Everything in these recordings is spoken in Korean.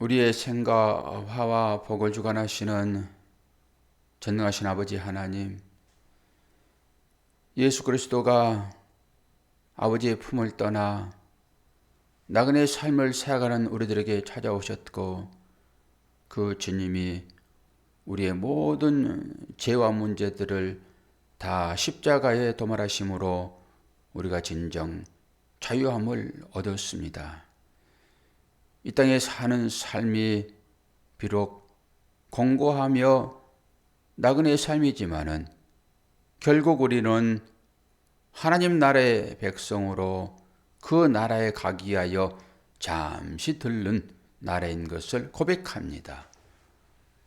우리의 생과 화와 복을 주관하시는 전능하신 아버지 하나님, 예수 그리스도가 아버지의 품을 떠나 나그네 삶을 살아가는 우리들에게 찾아오셨고, 그 주님이 우리의 모든 죄와 문제들을 다 십자가에 도말하심으로 우리가 진정 자유함을 얻었습니다. 이 땅에 사는 삶이 비록 공고하며 나그네의 삶이지만은 결국 우리는 하나님 나라의 백성으로 그 나라에 가기 위하여 잠시 들른 나라인 것을 고백합니다.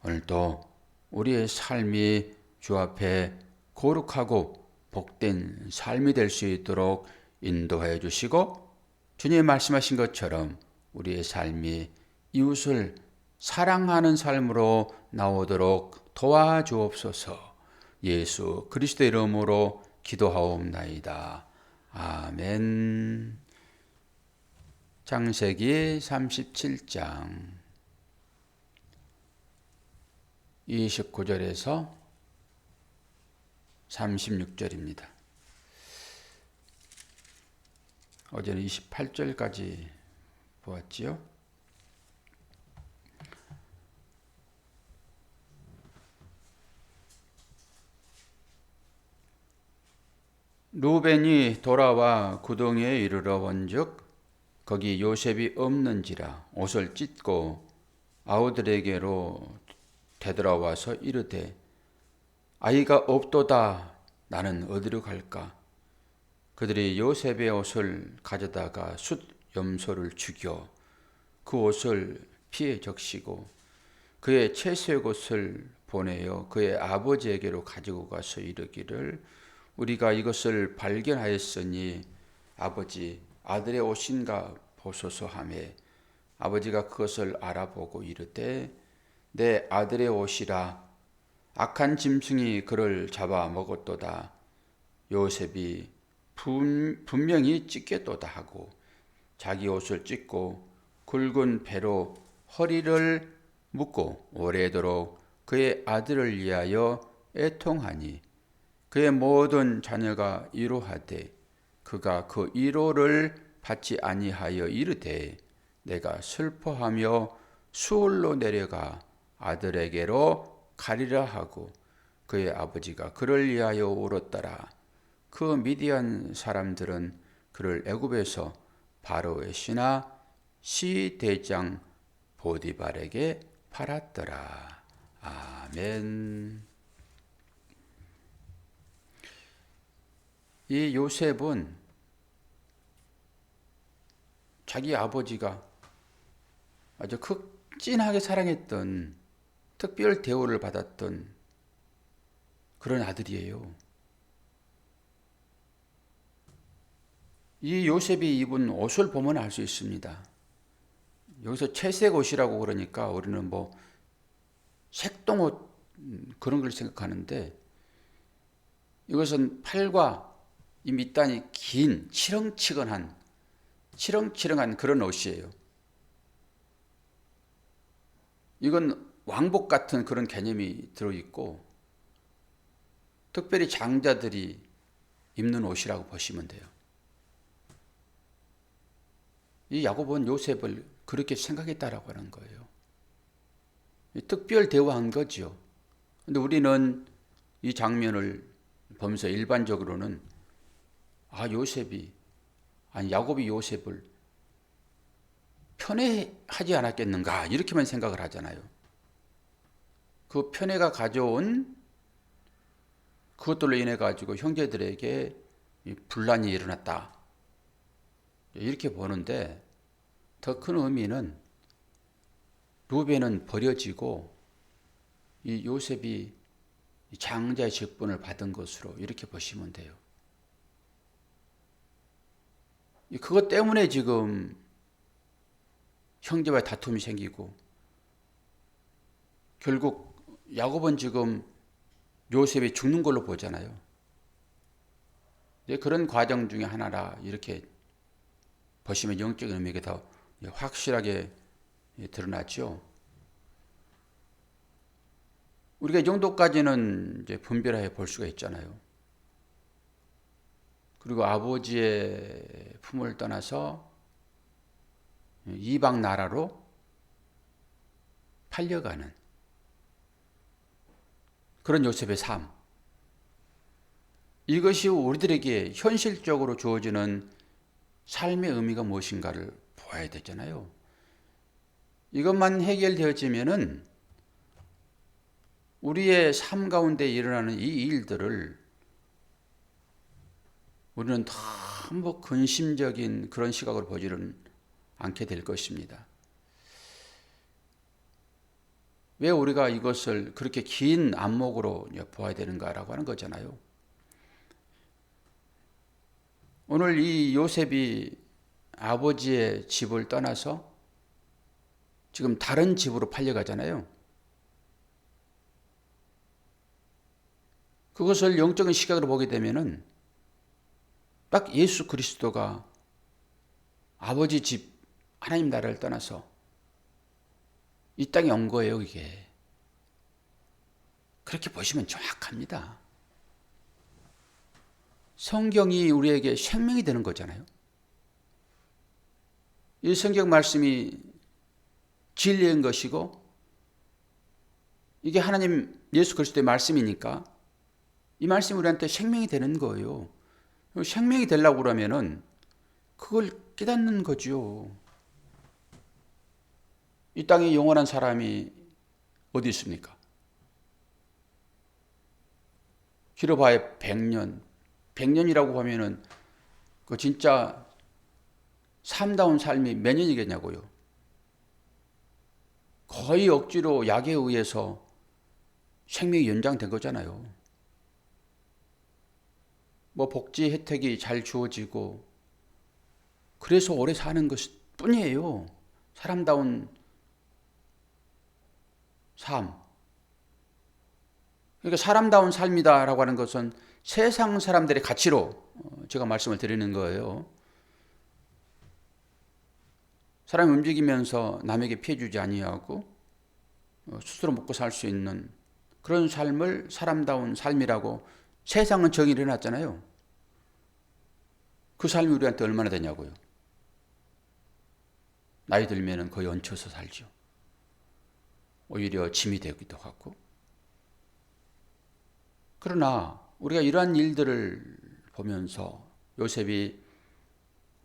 오늘도 우리의 삶이 주 앞에 거룩하고 복된 삶이 될 수 있도록 인도해 주시고, 주님 말씀하신 것처럼 우리의 삶이 이웃을 사랑하는 삶으로 나오도록 도와주옵소서. 예수 그리스도의 이름으로 기도하옵나이다. 아멘. 창세기 37장 29절에서 36절입니다. 어제는 28절까지 보았지요. 루벤이 돌아와 구덩이에 이르러 본즉 거기 요셉이 없는지라 옷을 찢고 아우들에게로 되돌아와서 이르되 아이가 없도다. 나는 어디로 갈까? 그들이 요셉의 옷을 가져다가 숫 염소를 죽여 그 옷을 피에 적시고 그의 채색 옷을 보내어 그의 아버지에게로 가지고 가서 이르기를 우리가 이것을 발견하였으니 아버지 아들의 옷인가 보소서 하매 아버지가 그것을 알아보고 이르되 내 아들의 옷이라 악한 짐승이 그를 잡아 먹었도다. 요셉이 분명히 찢겠도다 하고 자기 옷을 찢고 굵은 배로 허리를 묶고 오래도록 그의 아들을 위하여 애통하니 그의 모든 자녀가 이로하되 그가 그 이로를 받지 아니하여 이르되 내가 슬퍼하며 수월로 내려가 아들에게로 가리라 하고 그의 아버지가 그를 위하여 울었더라. 그 미디안 사람들은 그를 애굽에서 바로의 신하 시대장 보디발에게 팔았더라. 아멘. 이 요셉은 자기 아버지가 아주 극진하게 사랑했던 특별 대우를 받았던 그런 아들이에요. 이 요셉이 입은 옷을 보면 알 수 있습니다. 여기서 채색 옷이라고 그러니까 우리는 뭐 색동옷 그런 걸 생각하는데 이것은 팔과 이 밑단이 긴 치렁치렁한 그런 옷이에요. 이건 왕복 같은 그런 개념이 들어있고 특별히 장자들이 입는 옷이라고 보시면 돼요. 이 야곱은 요셉을 그렇게 생각했다라고 하는 거예요. 특별 대우한 거죠. 근데 우리는 이 장면을 보면서 일반적으로는 야곱이 요셉을 편애하지 않았겠는가 이렇게만 생각을 하잖아요. 그 편애가 가져온 그것들로 인해 가지고 형제들에게 분란이 일어났다 이렇게 보는데 더 큰 의미는 루벤은 버려지고 이 요셉이 장자의 직분을 받은 것으로 이렇게 보시면 돼요. 그것 때문에 지금 형제와의 다툼이 생기고 결국 야곱은 지금 요셉이 죽는 걸로 보잖아요. 그런 과정 중에 하나라 이렇게 보시면 영적인 의미가 더 확실하게 드러났죠. 우리가 이 정도까지는 이제 분별해 볼 수가 있잖아요. 그리고 아버지의 품을 떠나서 이방 나라로 팔려가는 그런 요셉의 삶. 이것이 우리들에게 현실적으로 주어지는 삶의 의미가 무엇인가를 보아야 되잖아요. 이것만 해결되어지면은 우리의 삶 가운데 일어나는 이 일들을 우리는 너무 근심적인 그런 시각으로 보지는 않게 될 것입니다. 왜 우리가 이것을 그렇게 긴 안목으로 보아야 되는가라고 하는 거잖아요. 오늘 이 요셉이 아버지의 집을 떠나서 지금 다른 집으로 팔려가잖아요. 그것을 영적인 시각으로 보게 되면은 딱 예수 그리스도가 아버지 집 하나님 나라를 떠나서 이 땅에 온 거예요, 이게. 그렇게 보시면 정확합니다. 성경이 우리에게 생명이 되는 거잖아요. 이 성경 말씀이 진리인 것이고 이게 하나님 예수 그리스도의 말씀이니까 이 말씀이 우리한테 생명이 되는 거예요. 생명이 되려고 그러면은 그걸 깨닫는 거죠. 이 땅에 영원한 사람이 어디 있습니까? 길어봐야 100년. 100년이라고 하면은 그 진짜 삶다운 삶이 몇 년이겠냐고요. 거의 억지로 약에 의해서 생명이 연장된 거잖아요. 뭐 복지 혜택이 잘 주어지고 그래서 오래 사는 것 뿐이에요. 사람다운 삶. 그러니까 사람다운 삶이다라고 하는 것은 세상 사람들의 가치로 제가 말씀을 드리는 거예요. 사람이 움직이면서 남에게 피해 주지 아니하고 스스로 먹고 살 수 있는 그런 삶을 사람다운 삶이라고 세상은 정의를 해놨잖아요. 그 삶이 우리한테 얼마나 되냐고요. 나이 들면 거의 얹혀서 살죠. 오히려 짐이 되기도 하고. 그러나 우리가 이러한 일들을 보면서 요셉이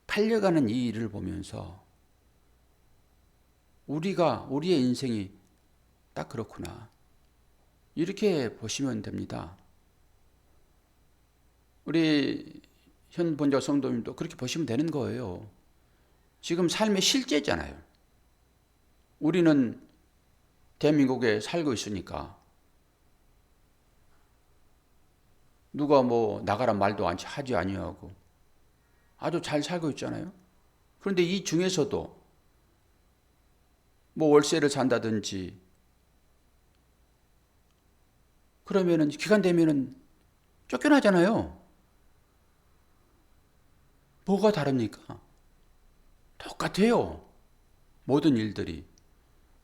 팔려가는 이 일을 보면서 우리의 인생이 딱 그렇구나. 이렇게 보시면 됩니다. 우리 현 본적 성도님도 그렇게 보시면 되는 거예요. 지금 삶의 실제잖아요. 우리는 대한민국에 살고 있으니까 누가 뭐 나가라 말도 하지 아니하고 아주 잘 살고 있잖아요. 그런데 이 중에서도 뭐 월세를 산다든지 그러면은 기간 되면은 쫓겨나잖아요. 뭐가 다릅니까? 똑같아요. 모든 일들이.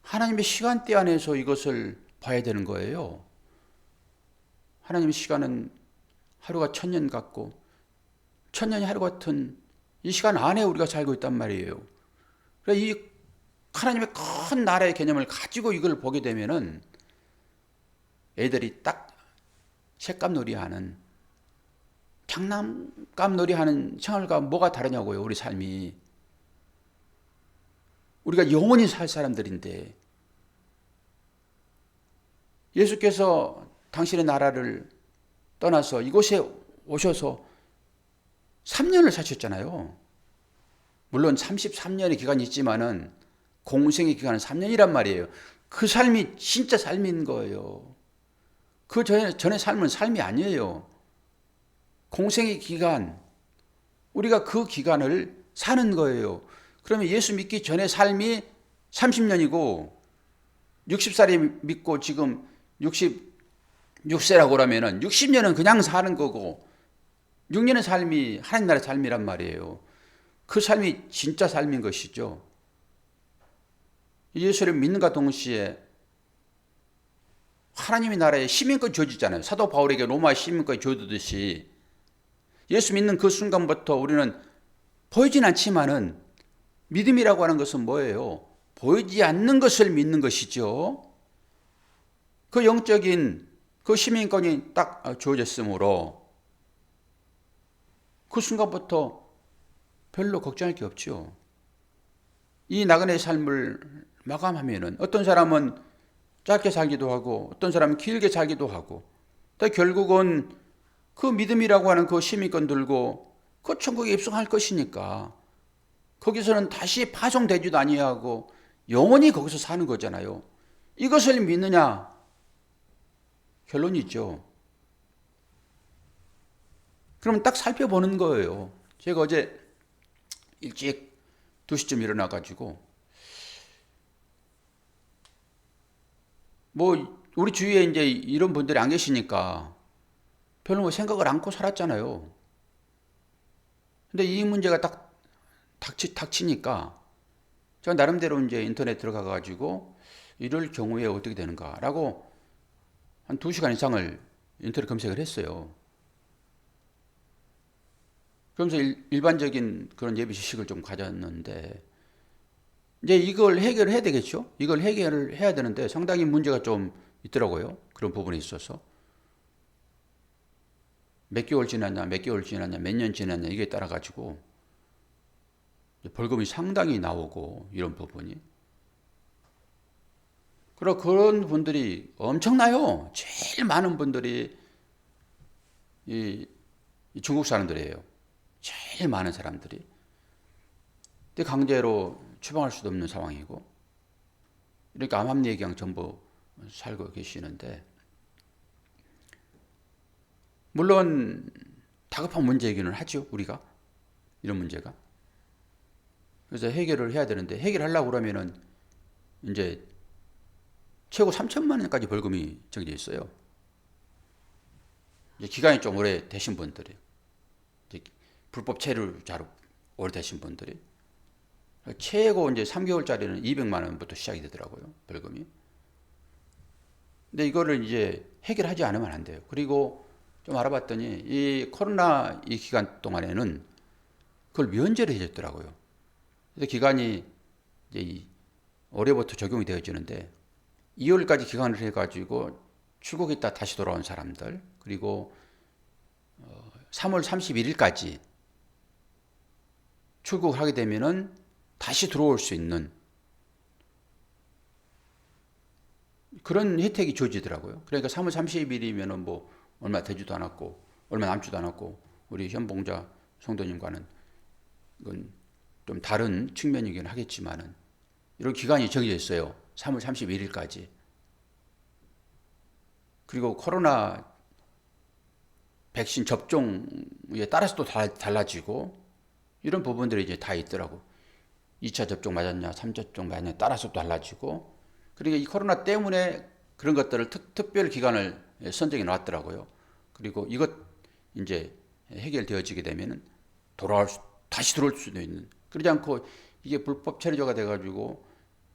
하나님의 시간대 안에서 이것을 봐야 되는 거예요. 하나님의 시간은 하루가 1000년 같고 1000년이 하루 같은 이 시간 안에 우리가 살고 있단 말이에요. 그래서 이 하나님의 큰 나라의 개념을 가지고 이걸 보게 되면은 애들이 딱 색감 놀이하는 장난감 놀이하는 생활과 뭐가 다르냐고요. 우리 삶이. 우리가 영원히 살 사람들인데 예수께서 당신의 나라를 떠나서 이곳에 오셔서 3년을 사셨잖아요. 물론 33년의 기간이 있지만은 공생의 기간은 3년이란 말이에요. 그 삶이 진짜 삶인 거예요. 그 전에 삶은 삶이 아니에요. 공생의 기간, 우리가 그 기간을 사는 거예요. 그러면 예수 믿기 전의 삶이 30년이고 60살이 믿고 지금 66세라고 그러면은 60년은 그냥 사는 거고 6년의 삶이 하나님 나라의 삶이란 말이에요. 그 삶이 진짜 삶인 것이죠. 예수를 믿는가 동시에 하나님의 나라에 시민권이 주어지잖아요. 사도 바울에게 로마 시민권이 주어지듯이 예수 믿는 그 순간부터 우리는 보이진 않지만은 믿음이라고 하는 것은 뭐예요? 보이지 않는 것을 믿는 것이죠. 그 영적인 그 시민권이 딱 주어졌으므로 그 순간부터 별로 걱정할 게 없죠. 이 나그네의 삶을 마감하면은 어떤 사람은 짧게 살기도 하고 어떤 사람은 길게 살기도 하고 또 결국은 그 믿음이라고 하는 그 시민권 들고 그 천국에 입성할 것이니까 거기서는 다시 파송되지도 아니하고 영원히 거기서 사는 거잖아요. 이것을 믿느냐? 결론이 있죠. 그럼 딱 살펴보는 거예요. 제가 어제 일찍 2시쯤 일어나가지고 뭐 우리 주위에 이제 이런 분들이 안 계시니까 별로 뭐 생각을 않고 살았잖아요. 근데 이 문제가 딱 닥치니까 제가 나름대로 이제 인터넷 들어가가지고 이럴 경우에 어떻게 되는가라고 한 2시간 이상을 인터넷 검색을 했어요. 그러면서 일반적인 그런 예비 지식을 좀 가졌는데 이제 이걸 해결을 해야 되겠죠? 이걸 해결을 해야 되는데 상당히 문제가 좀 있더라고요. 그런 부분에 있어서. 몇 개월 지났냐, 몇 개월 지났냐, 몇 년 지났냐 이게 따라 가지고 벌금이 상당히 나오고 이런 부분이. 그리고 그런 분들이 엄청나요. 제일 많은 분들이 이 중국 사람들이에요. 제일 많은 사람들이. 근데 강제로 추방할 수도 없는 상황이고. 그러니까 암암리에경 전부 살고 계시는데 물론 다급한 문제이기는 하죠. 우리가 이런 문제가. 그래서 해결을 해야 되는데 해결하려고 그러면은 이제 최고 3천만 원까지 벌금이 정해져 있어요. 이제 기간이 좀 오래 되신 분들이 불법 체류자로 오래 되신 분들이 최고 이제 3개월짜리는 200만 원부터 시작이 되더라고요. 벌금이. 근데 이거를 이제 해결하지 않으면 안 돼요. 그리고 좀 알아봤더니 이 코로나 이 기간 동안에는 그걸 면제를 해줬더라고요. 그래서 기간이 이제 올해부터 적용이 되어지는데 2월까지 기간을 해가지고 출국했다 다시 돌아온 사람들 그리고 3월 31일까지 출국을 하게 되면은 다시 들어올 수 있는 그런 혜택이 주어지더라고요. 그러니까 3월 30일이면은 뭐 얼마 되지도 않았고 얼마 남지도 않았고 우리 현봉자 성도님과는 이건 좀 다른 측면이긴 하겠지만은 이런 기간이 정해져 있어요. 3월 31일까지. 그리고 코로나 백신 접종에 따라서 또 달라지고 이런 부분들이 이제 다 있더라고. 2차 접종 맞았냐, 3차 접종 맞았냐 따라서 또 달라지고. 그러니까 이 코로나 때문에 그런 것들을 특별 기간을 선정해 놨더라고요. 그리고 이것 이제 해결되어지게 되면은 다시 들어올 수도 있는. 그러지 않고 이게 불법 체류자가 돼가지고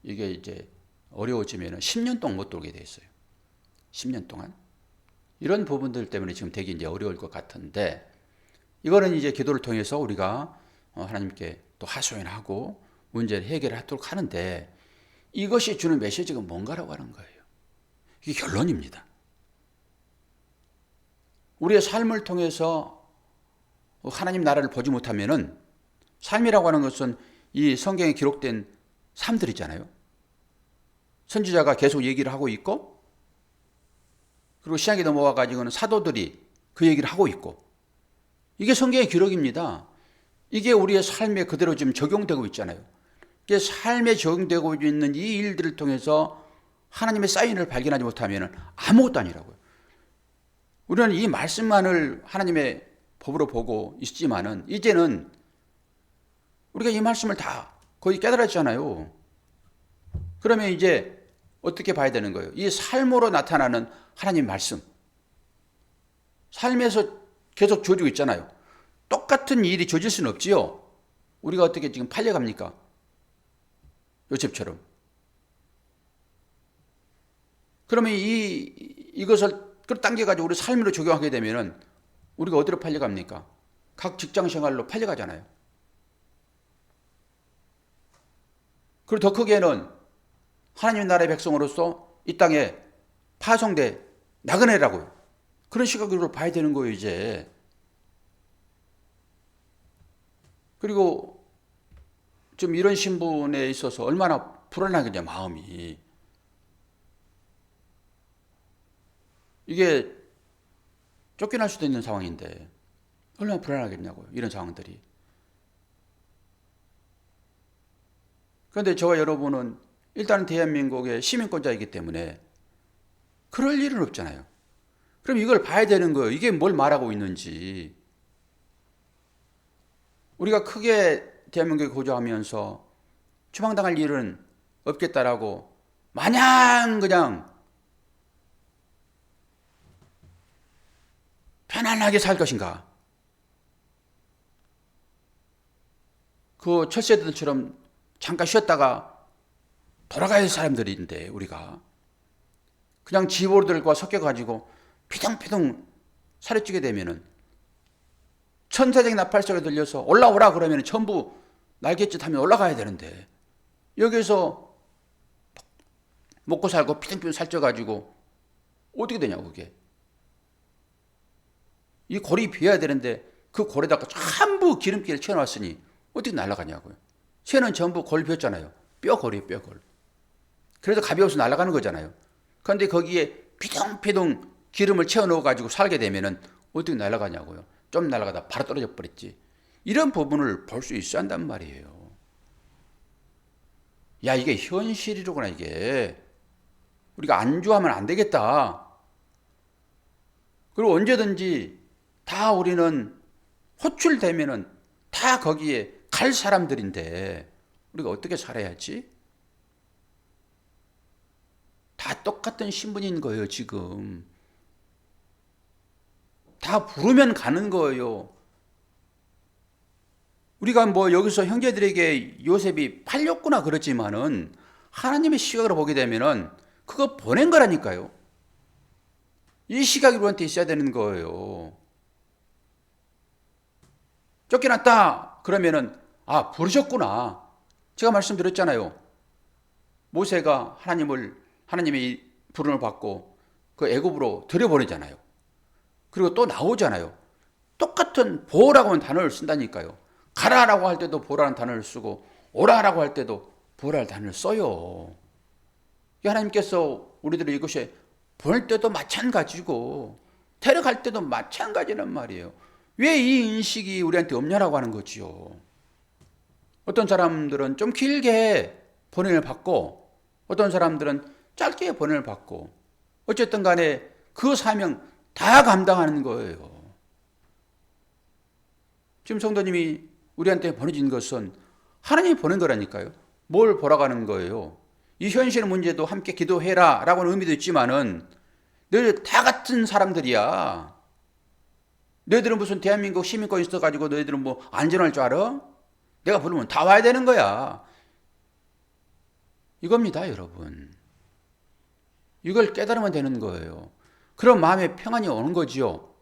이게 이제 어려워지면은 10년 동안 못 돌게 돼 있어요. 10년 동안. 이런 부분들 때문에 지금 되게 이제 어려울 것 같은데 이거는 이제 기도를 통해서 우리가 하나님께 또 하소연하고 문제를 해결하도록 하는데 이것이 주는 메시지가 뭔가라고 하는 거예요. 이게 결론입니다. 우리의 삶을 통해서 하나님 나라를 보지 못하면은 삶이라고 하는 것은 이 성경에 기록된 삶들이잖아요. 선지자가 계속 얘기를 하고 있고 그리고 신약에 넘어와 가지고는 사도들이 그 얘기를 하고 있고 이게 성경의 기록입니다. 이게 우리의 삶에 그대로 지금 적용되고 있잖아요. 이게 삶에 적용되고 있는 이 일들을 통해서 하나님의 사인을 발견하지 못하면 아무것도 아니라고요. 우리는 이 말씀만을 하나님의 법으로 보고 있지만은 이제는 우리가 이 말씀을 다 거의 깨달았잖아요. 그러면 이제 어떻게 봐야 되는 거예요? 이 삶으로 나타나는 하나님 말씀. 삶에서 계속 주어지고 있잖아요. 똑같은 일이 주어질 수는 없지요. 우리가 어떻게 지금 팔려갑니까? 요셉처럼. 그러면 이것을 끌어당겨가지고 우리 삶으로 적용하게 되면은 우리가 어디로 팔려갑니까? 각 직장 생활로 팔려가잖아요. 그리고 더 크게는 하나님 나라의 백성으로서 이 땅에 파송돼 나그네라고요. 그런 시각으로 봐야 되는 거예요, 이제. 그리고 좀 이런 신분에 있어서 얼마나 불안하겠냐, 마음이. 이게 쫓겨날 수도 있는 상황인데 얼마나 불안하겠냐고요, 이런 상황들이. 그런데 저와 여러분은 일단은 대한민국의 시민권자이기 때문에 그럴 일은 없잖아요. 그럼 이걸 봐야 되는 거예요. 이게 뭘 말하고 있는지. 우리가 크게 대한민국에 거주하면서 추방당할 일은 없겠다라고 마냥 그냥 편안하게 살 것인가? 그 철새들처럼 잠깐 쉬었다가 돌아가야 할 사람들인데 우리가 그냥 지보들과 섞여가지고 피덩피덩 살이 찌게 되면은 천사적인 나팔 소리가 들려서 올라오라 그러면 전부 날갯짓 하면 올라가야 되는데 여기서 먹고 살고 피덩피덩 살쪄가지고 어떻게 되냐고 그게. 이 골이 비어야 되는데 그 골에다가 전부 기름기를 채워놨으니 어떻게 날아가냐고요. 새는 전부 골 비었잖아요. 뼈골이에요, 뼈골. 그래서 가벼워서 날아가는 거잖아요. 그런데 거기에 피덩피덩 기름을 채워 넣어가지고 살게 되면은 어떻게 날아가냐고요. 좀 날아가다 바로 떨어져 버렸지. 이런 부분을 볼 수 있어야 한단 말이에요. 야, 이게 현실이로구나, 이게. 우리가 안주하면 안 되겠다. 그리고 언제든지 다 우리는 호출되면은 다 거기에 갈 사람들인데 우리가 어떻게 살아야지? 다 똑같은 신분인 거예요, 지금. 다 부르면 가는 거예요. 우리가 뭐 여기서 형제들에게 요셉이 팔렸구나 그러지만은 하나님의 시각으로 보게 되면은 그거 보낸 거라니까요. 이 시각이 우리한테 있어야 되는 거예요. 쫓겨났다 그러면은 아, 부르셨구나. 제가 말씀드렸잖아요. 모세가 하나님의 부름을 받고 그 애굽으로 들여보내잖아요. 그리고 또 나오잖아요. 똑같은 보라고 하는 단어를 쓴다니까요. 가라라고 할 때도 보라는 단어를 쓰고 오라라고 할 때도 보라는 단어를 써요. 하나님께서 우리들을 이곳에 보낼 때도 마찬가지고 데려갈 때도 마찬가지란 말이에요. 왜 이 인식이 우리한테 없냐라고 하는 거지요. 어떤 사람들은 좀 길게 번외를 받고 어떤 사람들은 짧게 번외를 받고 어쨌든 간에 그 사명 다 감당하는 거예요. 지금 성도님이 우리한테 보내진 것은 하나님이 보낸 거라니까요. 뭘 보라가는 거예요. 이 현실 문제도 함께 기도해라 라고 하는 의미도 있지만은 너희들 다 같은 사람들이야. 너희들은 무슨 대한민국 시민권 있어가지고 너희들은 뭐 안전할 줄 알아? 내가 부르면 다 와야 되는 거야. 이겁니다, 여러분. 이걸 깨달으면 되는 거예요. 그런 마음의 평안이 오는 거지요.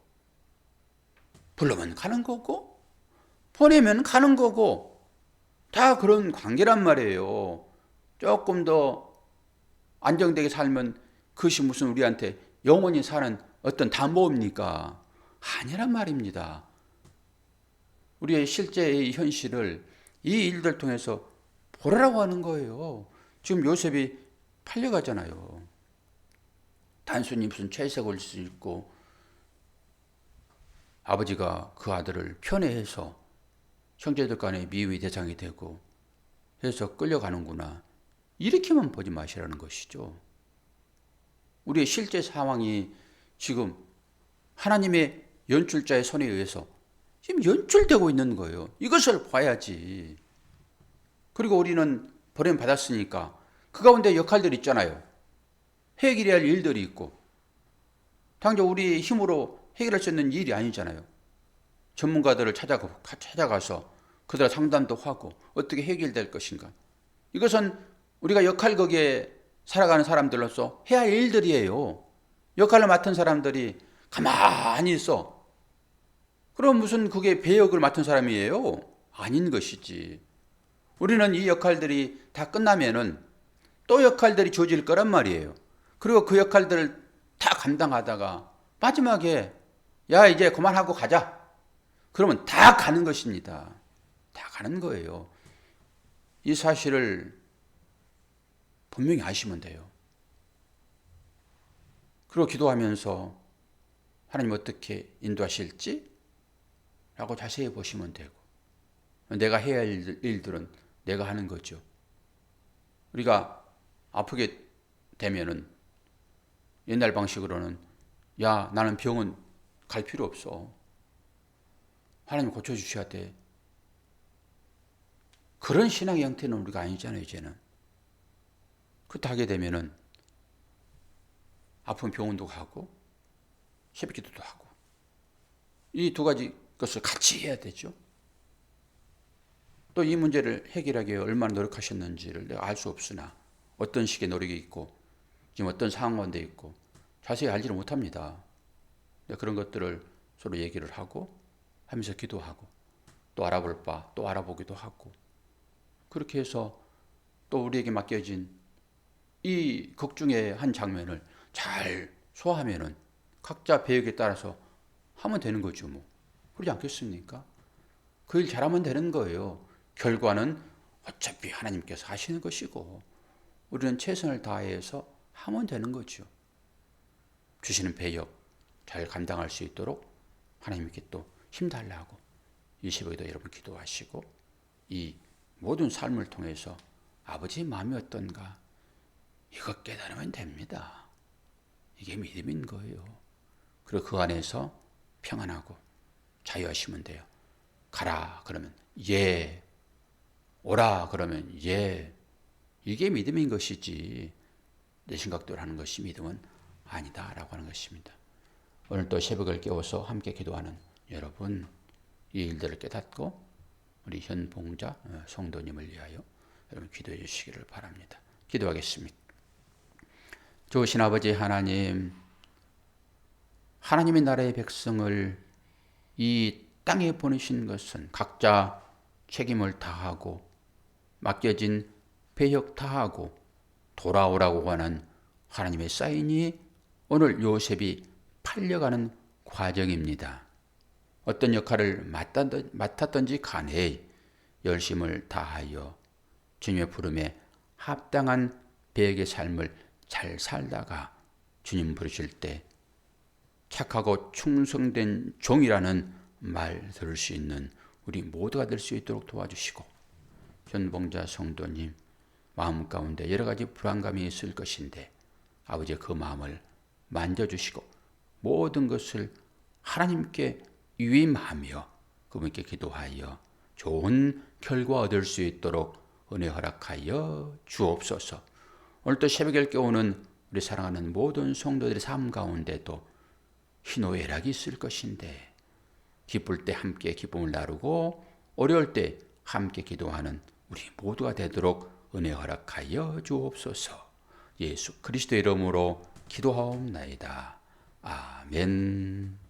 부르면 가는 거고 보내면 가는 거고 다 그런 관계란 말이에요. 조금 더 안정되게 살면 그것이 무슨 우리한테 영원히 사는 어떤 담보입니까? 아니란 말입니다. 우리의 실제의 현실을 이 일들 통해서 보라라고 하는 거예요. 지금 요셉이 팔려가잖아요. 단순히 무슨 채색을 수 있고 아버지가 그 아들을 편애해서 형제들 간의 미움의 대상이 되고 해서 끌려가는구나. 이렇게만 보지 마시라는 것이죠. 우리의 실제 상황이 지금 하나님의 연출자의 손에 의해서 지금 연출되고 있는 거예요. 이것을 봐야지. 그리고 우리는 버림 받았으니까 그 가운데 역할들이 있잖아요. 해결해야 할 일들이 있고 당장 우리 힘으로 해결할 수 있는 일이 아니잖아요. 전문가들을 찾아가서 그들 상담도 하고 어떻게 해결될 것인가. 이것은 우리가 역할 거기에 살아가는 사람들로서 해야 할 일들이에요. 역할을 맡은 사람들이 가만히 있어. 그럼 무슨 그게 배역을 맡은 사람이에요? 아닌 것이지. 우리는 이 역할들이 다 끝나면은 또 역할들이 주어질 거란 말이에요. 그리고 그 역할들을 다 감당하다가 마지막에 야 이제 그만하고 가자. 그러면 다 가는 것입니다. 다 가는 거예요. 이 사실을 분명히 아시면 돼요. 그리고 기도하면서 하나님 어떻게 인도하실지 라고 자세히 보시면 되고, 내가 해야 할 일들은 내가 하는 거죠. 우리가 아프게 되면은 옛날 방식으로는 야 나는 병원 갈 필요 없어. 하나님 고쳐주셔야 돼. 그런 신앙의 형태는 우리가 아니잖아요. 이제는. 그렇게 하게 되면은 아픈 병원도 가고 새벽기도도 하고 이 두 가지 것을 같이 해야 되죠. 또 이 문제를 해결하기 위해 얼마나 노력하셨는지를 내가 알 수 없으나 어떤 식의 노력이 있고 지금 어떤 상황 가운데 있고 자세히 알지를 못합니다. 그런 것들을 서로 얘기를 하고 하면서 기도하고 또 알아볼 바 또 알아보기도 하고 그렇게 해서 또 우리에게 맡겨진 이 극 중의 한 장면을 잘 소화하면은 각자 배역에 따라서 하면 되는 거죠. 뭐 그러지 않겠습니까? 그 일 잘하면 되는 거예요. 결과는 어차피 하나님께서 하시는 것이고 우리는 최선을 다해서 하면 되는 거죠. 주시는 배역 잘 감당할 수 있도록 하나님께 또 힘달라고 이 새벽에도 여러분 기도하시고 이 모든 삶을 통해서 아버지의 마음이 어떤가 이거 깨달으면 됩니다. 이게 믿음인 거예요. 그리고 그 안에서 평안하고 자유하시면 돼요. 가라 그러면 예, 오라 그러면 예. 이게 믿음인 것이지 내 생각대로 하는 것이 믿음은 아니다라고 하는 것입니다. 오늘 또 새벽을 깨워서 함께 기도하는 여러분 이 일들을 깨닫고 우리 현봉자 성도님을 위하여 여러분 기도해 주시기를 바랍니다. 기도하겠습니다. 좋으신 아버지 하나님, 하나님의 나라의 백성을 이 땅에 보내신 것은 각자 책임을 다하고 맡겨진 배역 다하고 돌아오라고 하는 하나님의 사인이 오늘 요셉이 팔려가는 과정입니다. 어떤 역할을 맡았던지 간에 열심을 다하여 주님의 부름에 합당한 배역의 삶을 잘 살다가 주님 부르실 때 착하고 충성된 종이라는 말 들을 수 있는 우리 모두가 될 수 있도록 도와주시고 현봉자 성도님 마음 가운데 여러 가지 불안감이 있을 것인데 아버지의 그 마음을 만져주시고 모든 것을 하나님께 위임하며 그분께 기도하여 좋은 결과 얻을 수 있도록 은혜 허락하여 주옵소서. 오늘 또 새벽에 깨우는 우리 사랑하는 모든 성도들의 삶 가운데도 희노애락이 있을 것인데 기쁠 때 함께 기쁨을 나누고 어려울 때 함께 기도하는 우리 모두가 되도록 은혜 허락하여 주옵소서. 예수 그리스도의 이름으로 기도하옵나이다. 아멘.